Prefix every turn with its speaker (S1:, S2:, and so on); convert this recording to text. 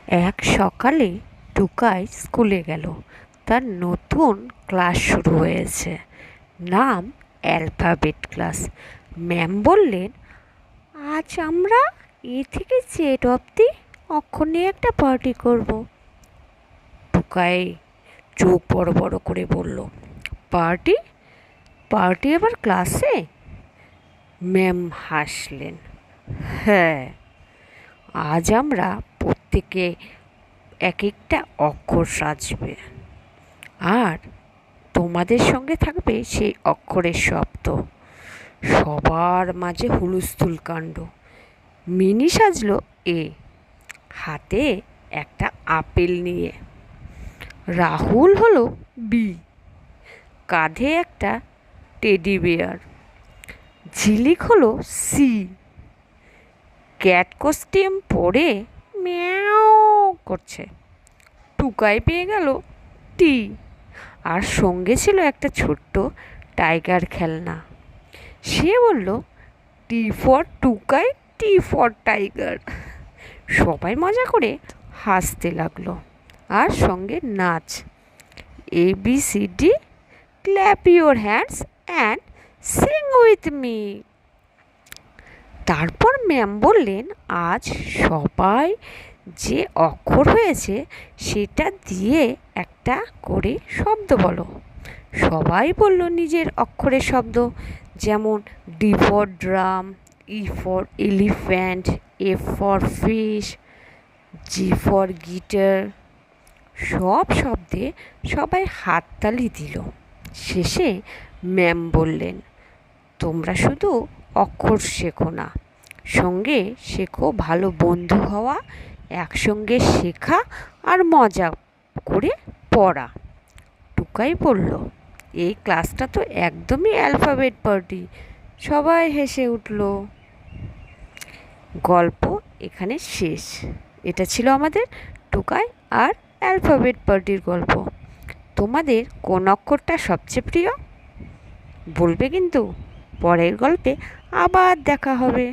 S1: এক সকালে টুকাই স্কুলে গেল। তার নতুন ক্লাস শুরু হয়েছে, নাম অ্যালফাবেট ক্লাস। ম্যাম বললেন, আজ আমরা এ থেকে জেড অবধি অক্ষর নিয়ে একটা পার্টি করব। টুকাই চোখ বড় বড় করে বলল, পার্টি? পার্টি আবার ক্লাসে? ম্যাম হাসলেন, হ্যাঁ, আজ আমরা প্রত্যেকে এক একটা অক্ষর সাজবে, আর তোমাদের সঙ্গে থাকবে সেই অক্ষরের শব্দ। সবার মাঝে হুলস্থুল কাণ্ড। মিনি সাজলো এ, হাতে একটা আপেল নিয়ে। রাহুল হলো বি, কাঁধে একটা টেডি বিয়ার। ঝিলিক হলো সি, ক্যাট কস্টিউম পরে ম্যাও করছে। টুকাই পেয়ে গেল টি, আর সঙ্গে ছিল একটা ছোট্ট টাইগার খেলনা। সে বলল, T for Tukai, T for tiger. সবাই মজা করে হাসতে লাগলো, আর সঙ্গে নাচ। ABCD, clap your hands and sing with me. তারপর ম্যাম বললেন, আজ সবাই যে অক্ষর হয়েছে সেটা দিয়ে একটা করে শব্দ বলো। সবাই বলল নিজের অক্ষরের শব্দ, যেমন D for drum, E for elephant, F for fish, G for guitar. সব শব্দে সবাই হাততালি দিল। শেষে ম্যাম বললেন, তোমরা শুধু অক্ষর শেখো না, সঙ্গে শেখো ভালো বন্ধু হওয়া, একসঙ্গে শেখা আর মজা করে পড়া। টুকাই বলল, এই ক্লাসটা তো একদমই অ্যালফাবেট পার্টি। সবাই হেসে উঠল। গল্প এখানে শেষ। এটা ছিল আমাদের টুকাই আর অ্যালফাবেট পার্টির গল্প। তোমাদের কোন অক্ষরটা সবচেয়ে প্রিয় বলবে কিন্তু। পরের গল্পে আবার দেখা হবে।